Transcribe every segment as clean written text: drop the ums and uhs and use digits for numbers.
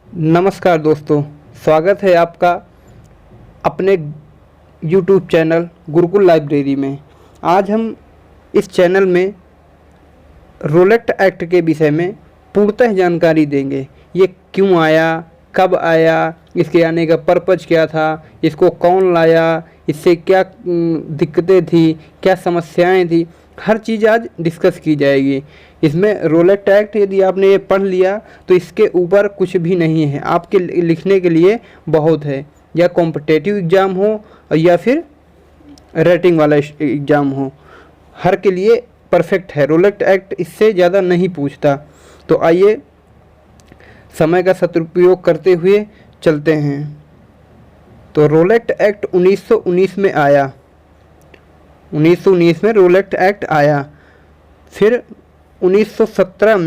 नमस्कार दोस्तों, स्वागत है आपका अपने YouTube चैनल गुरुकुल लाइब्रेरी में। आज हम इस चैनल में रोलेट एक्ट के विषय में पूर्णतः जानकारी देंगे। ये क्यों आया, कब आया, इसके आने का पर्पज़ क्या था, इसको कौन लाया, इससे क्या दिक्कतें थी, क्या समस्याएं थी, हर चीज़ आज डिस्कस की जाएगी। इसमें रोलेट एक्ट यदि आपने ये पढ़ लिया तो इसके ऊपर कुछ भी नहीं है, आपके लिखने के लिए बहुत है। या कॉम्पिटिटिव एग्ज़ाम हो या फिर रेटिंग वाला एग्ज़ाम हो, हर के लिए परफेक्ट है। रोलेट एक्ट इससे ज़्यादा नहीं पूछता। तो आइए समय का सदुपयोग करते हुए चलते हैं। तो रोलेट एक्ट 1919 में आया। 1919 में रोलेट एक्ट आया। फिर 1917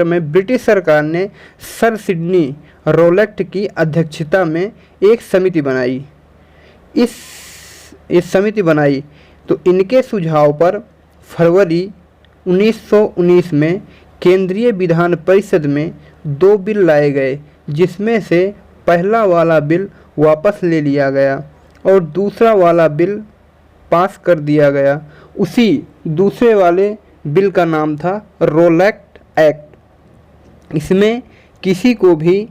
में ब्रिटिश सरकार ने सर सिडनी रोलेट की अध्यक्षता में एक समिति बनाई। इस समिति बनाई तो इनके सुझाव पर फरवरी 1919 में केंद्रीय विधान परिषद में 2 बिल लाए गए, जिसमें से पहला वाला बिल वापस ले लिया गया और दूसरा वाला बिल पास कर दिया गया। उसी दूसरे वाले बिल का नाम था रोलेट एक्ट। इसमें किसी को भी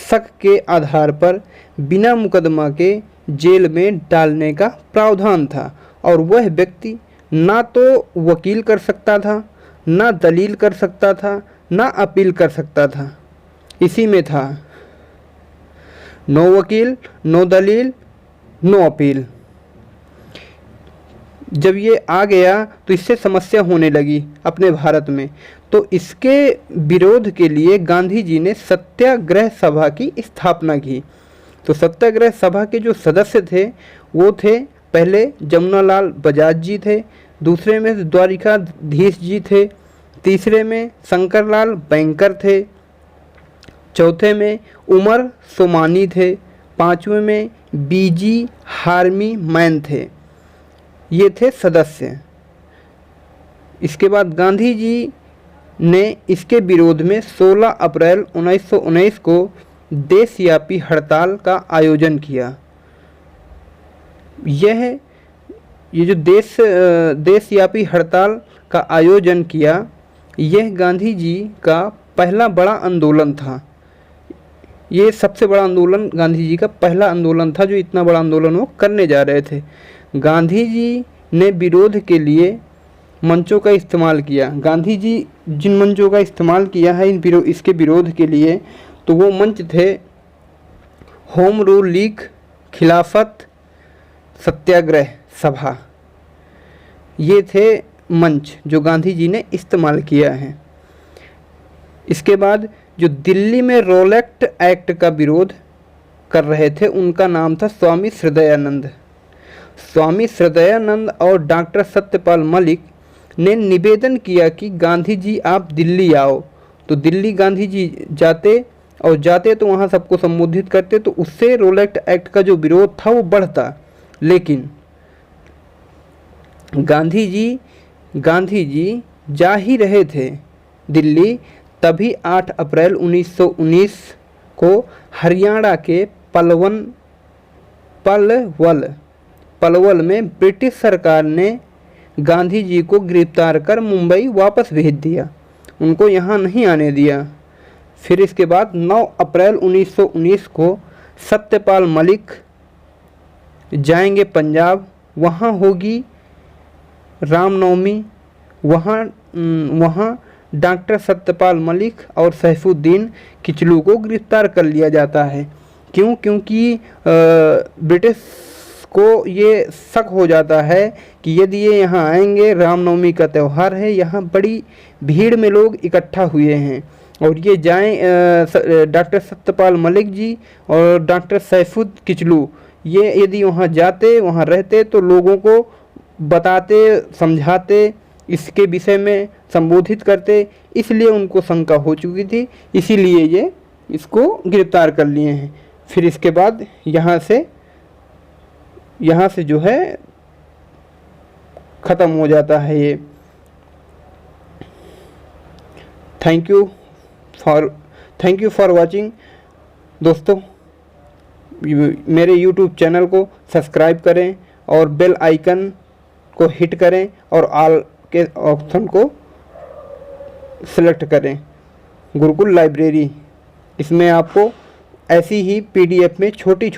शक के आधार पर बिना मुकदमा के जेल में डालने का प्रावधान था और वह व्यक्ति ना तो वकील कर सकता था, ना दलील कर सकता था, ना अपील कर सकता था। इसी में था नो वकील, नो दलील, नो अपील। जब ये आ गया तो इससे समस्या होने लगी अपने भारत में। तो इसके विरोध के लिए गांधी जी ने सत्याग्रह सभा की स्थापना की। तो सत्याग्रह सभा के जो सदस्य थे वो थे, पहले जमुनालाल बजाज जी थे, दूसरे में द्वारिकाधीश जी थे, तीसरे में शंकरलाल बैंकर थे, चौथे में उमर सोमानी थे, पांचवें में बीजी हार्मी मैन थे। ये थे सदस्य। इसके बाद गांधी जी ने इसके विरोध में 16 अप्रैल 1919 को देशव्यापी हड़ताल का आयोजन किया। ये जो देशव्यापी हड़ताल का आयोजन किया, यह गांधी जी का पहला बड़ा आंदोलन था। ये सबसे बड़ा आंदोलन गांधी जी का पहला आंदोलन था, जो इतना बड़ा आंदोलन वो करने जा रहे थे। गांधी जी ने विरोध के लिए मंचों का इस्तेमाल किया। गांधी जी जिन मंचों का इस्तेमाल किया है इसके विरोध के लिए, तो वो मंच थे होम रूल लीग, खिलाफत सत्याग्रह सभा। ये थे मंच जो गांधी जी ने इस्तेमाल किया है। इसके बाद जो दिल्ली में रोलेट एक्ट का विरोध कर रहे थे, उनका नाम था स्वामी हृदयानंद। स्वामी हृदयानंद और डॉक्टर सत्यपाल मलिक ने निवेदन किया कि गांधी जी आप दिल्ली आओ। तो दिल्ली गांधी जी जाते तो वहाँ सबको संबोधित करते, तो उससे रोलेट एक्ट का जो विरोध था वो बढ़ता। लेकिन गांधी जी जा ही रहे थे दिल्ली, तभी 8 अप्रैल 1919 को हरियाणा के पलवल में ब्रिटिश सरकार ने गांधी जी को गिरफ्तार कर मुंबई वापस भेज दिया। उनको यहाँ नहीं आने दिया। फिर इसके बाद 9 अप्रैल 1919 को सत्यपाल मलिक जाएंगे पंजाब, वहाँ होगी रामनवमी। वहाँ डॉक्टर सत्यपाल मलिक और सैफुद्दीन किचलू को गिरफ्तार कर लिया जाता है। क्यों? क्योंकि ब्रिटिश को ये शक हो जाता है कि यदि ये यहाँ आएंगे, रामनवमी का त्यौहार है, यहाँ बड़ी भीड़ में लोग इकट्ठा हुए हैं और ये जाएं, डॉक्टर सत्यपाल मलिक जी और डॉक्टर सैफुद्दीन किचलू ये यदि वहाँ जाते, वहाँ रहते, तो लोगों को बताते, समझाते, इसके विषय में संबोधित करते। इसलिए उनको शंका हो चुकी थी, इसीलिए ये इसको गिरफ्तार कर लिए हैं। फिर इसके बाद यहाँ से जो है ख़त्म हो जाता है ये। Thank you for thank you for watching. दोस्तों, मेरे यूट्यूब चैनल को सब्सक्राइब करें और बेल आइकन को हिट करें और ऑल के ऑप्शन को सिलेक्ट करें। गुरुकुल लाइब्रेरी, इसमें आपको ऐसी ही पीडीएफ में छोटे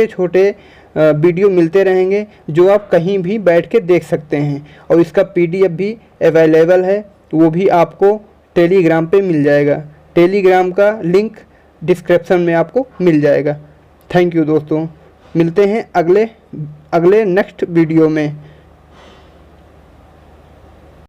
छोटे वीडियो मिलते रहेंगे जो आप कहीं भी बैठ के देख सकते हैं, और इसका पीडीएफ भी अवेलेबल है, वो भी आपको टेलीग्राम पे मिल जाएगा। टेलीग्राम का लिंक डिस्क्रिप्शन में आपको मिल जाएगा। थैंक यू दोस्तों, मिलते हैं अगले नेक्स्ट वीडियो में।